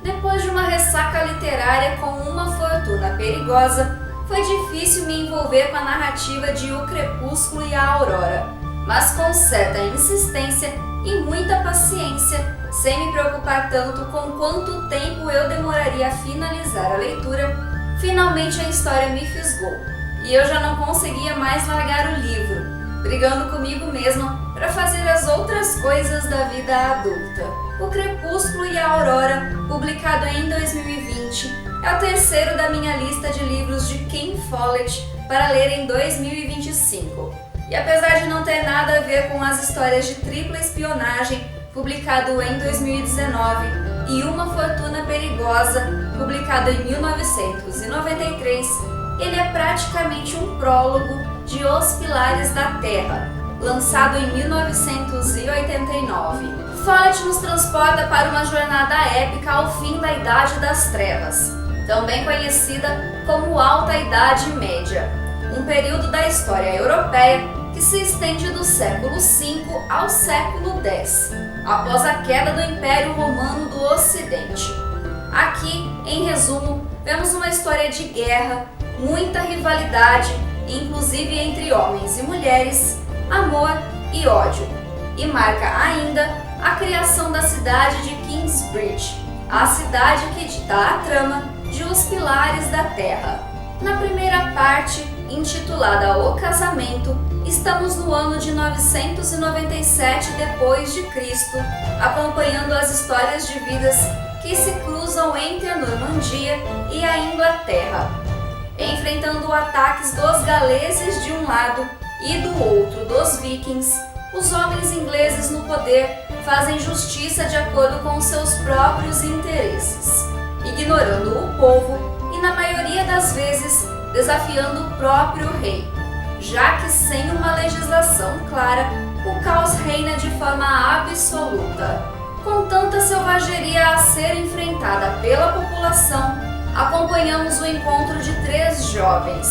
Depois de uma ressaca literária com Uma Fortuna Perigosa, foi difícil me envolver com a narrativa de O Crepúsculo e a Aurora, mas com certa insistência e muita paciência, sem me preocupar tanto com quanto tempo eu demoraria a finalizar a leitura, finalmente a história me fisgou, e eu já não conseguia mais largar o livro, brigando comigo mesma para fazer as outras coisas da vida adulta. O Crepúsculo e a Aurora, publicado em 2020, é o terceiro da minha lista de livros de Ken Follett para ler em 2025. E apesar de não ter nada a ver com as histórias de tripla espionagem, publicado em 2019, e Uma Fortuna Perigosa, publicado em 1993, ele é praticamente um prólogo de Os Pilares da Terra, lançado em 1989. Follett nos transporta para uma jornada épica ao fim da Idade das Trevas, também conhecida como Alta Idade Média, um período da história europeia que se estende do século V ao século X, após a queda do Império Romano do Ocidente. Aqui, em resumo, vemos uma história de guerra, muita rivalidade, inclusive entre homens e mulheres, amor e ódio, e marca ainda a criação da cidade de Kingsbridge, a cidade que dita a trama de Os Pilares da Terra. Na primeira parte, intitulada O Casamento, estamos no ano de 997 d.C., acompanhando as histórias de vidas que se cruzam entre a Normandia e a Inglaterra, enfrentando ataques dos galeses de um lado e do outro dos vikings. Os homens ingleses no poder fazem justiça de acordo com seus próprios interesses, ignorando o povo e, na maioria das vezes, desafiando o próprio rei, já que sem uma legislação clara, o caos reina de forma absoluta. Com tanta selvageria a ser enfrentada pela população, acompanhamos o encontro de três jovens.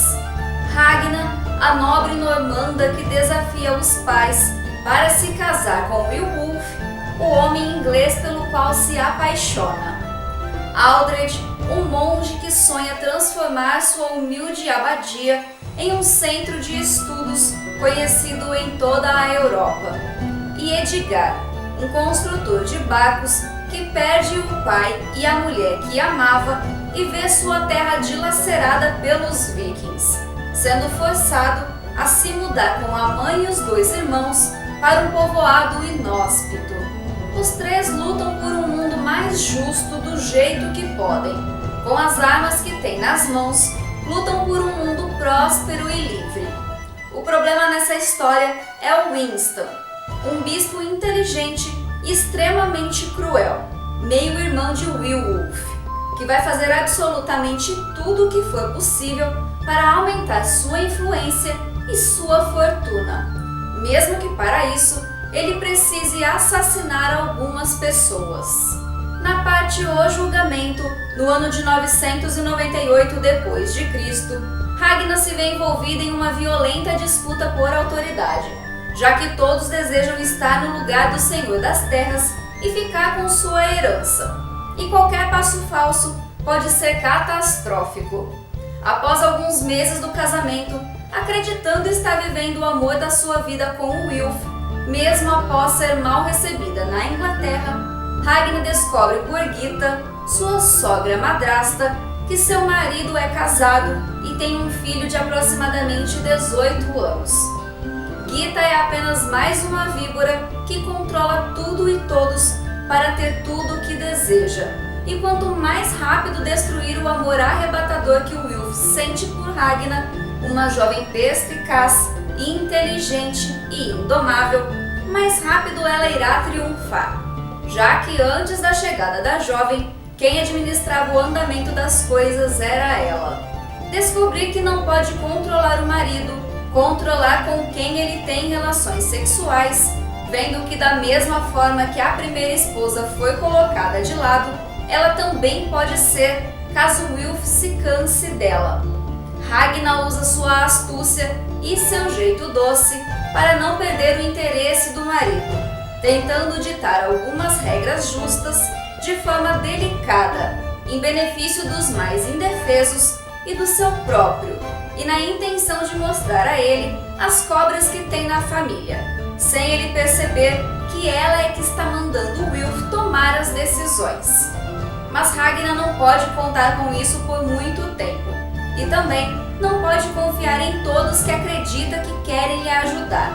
Ragnar, a nobre normanda que desafia os pais para se casar com Beowulf, o homem inglês pelo qual se apaixona. Aldred, um monge que sonha transformar sua humilde abadia em um centro de estudos conhecido em toda a Europa. E Edgar, um construtor de barcos que perde o pai e a mulher que amava e vê sua terra dilacerada pelos vikings, sendo forçado a se mudar com a mãe e os dois irmãos para um povoado inóspito. Os três lutam por um mundo mais justo do jeito que podem. Com as armas que têm nas mãos, lutam por um mundo próspero e livre. O problema nessa história é o Winston, um bispo inteligente e extremamente cruel, meio-irmão de Beowulf, que vai fazer absolutamente tudo o que for possível para aumentar sua influência e sua fortuna, mesmo que para isso ele precise assassinar algumas pessoas. Na parte O Julgamento, no ano de 998 d.C., Ragnar se vê envolvida em uma violenta disputa por autoridade, já que todos desejam estar no lugar do Senhor das Terras e ficar com sua herança. E qualquer passo falso pode ser catastrófico. Após alguns meses do casamento, acreditando estar vivendo o amor da sua vida com o Wilf, mesmo após ser mal recebida na Inglaterra, Ragnar descobre por Gita, sua sogra madrasta, que seu marido é casado e tem um filho de aproximadamente 18 anos. Gita é apenas mais uma víbora que controla tudo e todos para ter tudo o que deseja. E quanto mais rápido destruir o amor arrebatador que o Wilf sente por Ragnar, uma jovem perspicaz, inteligente e indomável, mais rápido ela irá triunfar. Já que antes da chegada da jovem, quem administrava o andamento das coisas era ela. Descobrir que não pode controlar o marido, controlar com quem ele tem relações sexuais, vendo que da mesma forma que a primeira esposa foi colocada de lado, ela também pode ser, caso Wilf se canse dela. Ragnar usa sua astúcia e seu jeito doce para não perder o interesse do marido, tentando ditar algumas regras justas de forma delicada, em benefício dos mais indefesos e do seu próprio, e na intenção de mostrar a ele as cobras que tem na família, sem ele perceber que ela é que está mandando Wilf tomar as decisões. Mas Ragnar não pode contar com isso por muito tempo, e também não pode confiar em todos que acredita que querem lhe ajudar.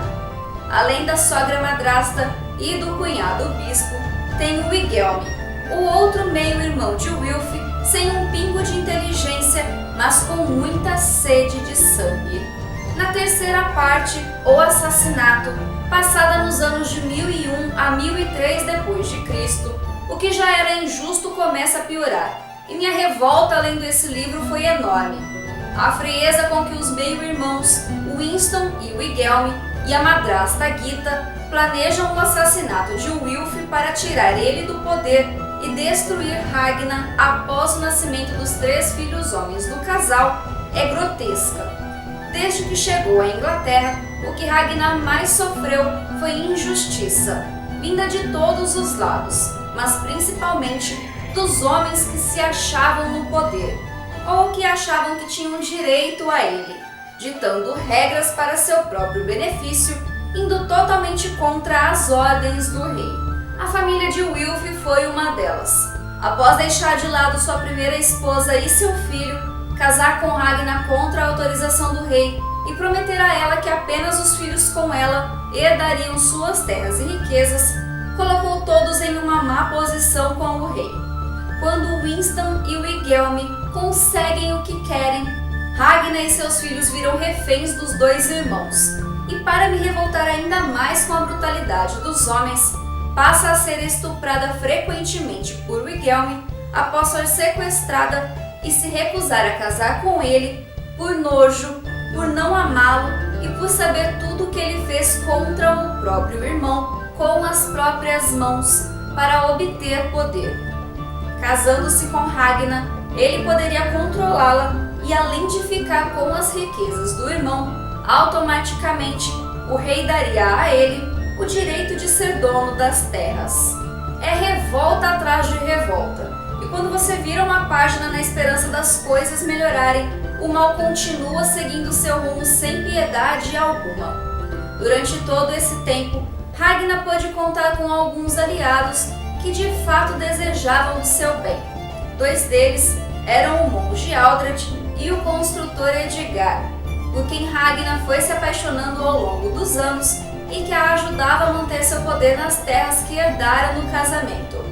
Além da sogra madrasta e do cunhado bispo, tem o Wiggelm, o outro meio-irmão de Wilf, sem um pingo de inteligência, mas com muita sede de sangue. Na terceira parte, O Assassinato, passada nos anos de 1001 a 1003 d.C., o que já era injusto começa a piorar, e minha revolta lendo esse livro foi enorme. A frieza com que os meio-irmãos, Winston e Wiggelm, e a madrasta Gita, planejam o assassinato de Wilf para tirar ele do poder e destruir Ragnar após o nascimento dos 3 filhos homens do casal é grotesca. Desde que chegou à Inglaterra, o que Ragnar mais sofreu foi injustiça, vinda de todos os lados, mas principalmente dos homens que se achavam no poder, ou que achavam que tinham direito a ele, ditando regras para seu próprio benefício, indo totalmente contra as ordens do rei. A família de Wilf foi uma delas. Após deixar de lado sua primeira esposa e seu filho, casar com Ragnar contra a autorização do rei e prometer a ela que apenas os filhos com ela herdariam suas terras e riquezas, colocou todos em uma má posição com o rei. Quando Winston e Wiggelm conseguem o que querem, Ragnar e seus filhos viram reféns dos 2 irmãos, e para me revoltar ainda mais com a brutalidade dos homens, passa a ser estuprada frequentemente por Wiggelm após ser sequestrada e se recusar a casar com ele por nojo, por não amá-lo e por saber tudo o que ele fez contra o próprio irmão com as próprias mãos para obter poder. Casando-se com Ragnar, ele poderia controlá-la e, além de ficar com as riquezas do irmão, automaticamente o rei daria a ele o direito de ser dono das terras. É revolta atrás de revolta, e quando você vira uma página na esperança das coisas melhorarem, o mal continua seguindo seu rumo sem piedade alguma. Durante todo esse tempo, Ragnar pôde contar com alguns aliados que de fato desejavam o seu bem. 2 deles eram o monge Aldred e o construtor Edgar, por quem Ragnar foi se apaixonando ao longo dos anos e que a ajudava a manter seu poder nas terras que herdara no casamento.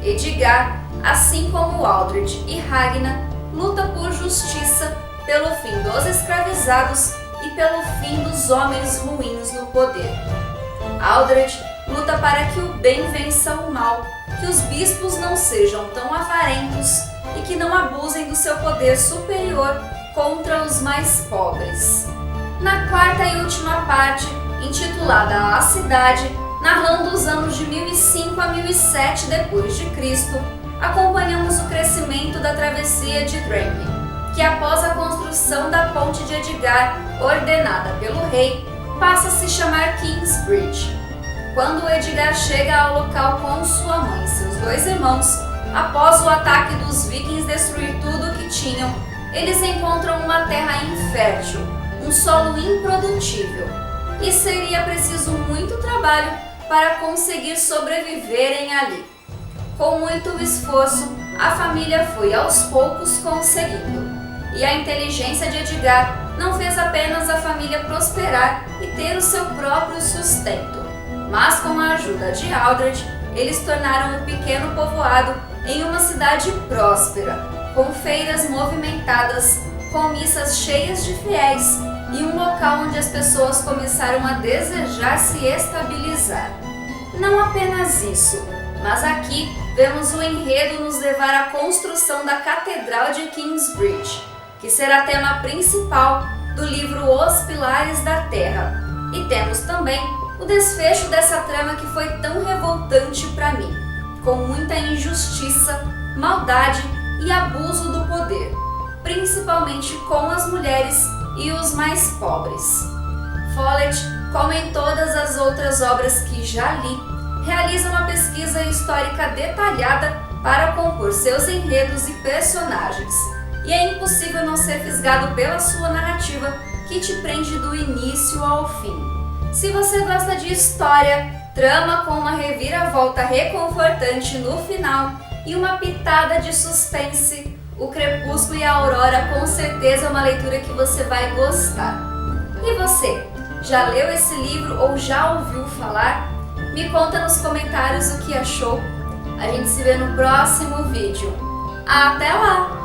Edgar, assim como Aldred e Ragnar, luta por justiça, pelo fim dos escravizados e pelo fim dos homens ruins no poder. Aldred luta para que o bem vença o mal, que os bispos não sejam tão avarentos e que não abusem do seu poder superior contra os mais pobres. Na quarta e última parte, intitulada A Cidade, narrando os anos de 1005 a 1007 d.C., acompanhamos o crescimento da travessia de Drammen, que após a construção da ponte de Edgar, ordenada pelo rei, passa a se chamar Kingsbridge. Quando Edgar chega ao local com sua mãe e seus 2 irmãos, após o ataque dos vikings destruir tudo o que tinham, eles encontram uma terra infértil, um solo improdutível, e seria preciso muito trabalho para conseguir sobreviverem ali. Com muito esforço, a família foi aos poucos conseguindo, e a inteligência de Edgar não fez apenas a família prosperar e ter o seu próprio sustento, mas com a ajuda de Aldred, eles tornaram o pequeno povoado em uma cidade próspera, com feiras movimentadas, com missas cheias de fiéis e um local onde as pessoas começaram a desejar se estabilizar. Não apenas isso, mas aqui vemos o enredo nos levar à construção da Catedral de Kingsbridge, que será tema principal do livro Os Pilares da Terra, e temos também o desfecho dessa trama que foi tão revoltante para mim, com muita injustiça, maldade e abuso do poder, principalmente com as mulheres e os mais pobres. Follett, como em todas as outras obras que já li, realiza uma pesquisa histórica detalhada para compor seus enredos e personagens, e é impossível não ser fisgado pela sua narrativa, que te prende do início ao fim. Se você gosta de história, trama com uma reviravolta reconfortante no final e uma pitada de suspense, O Crepúsculo e a Aurora com certeza é uma leitura que você vai gostar. E você, já leu esse livro ou já ouviu falar? Me conta nos comentários o que achou. A gente se vê no próximo vídeo. Até lá!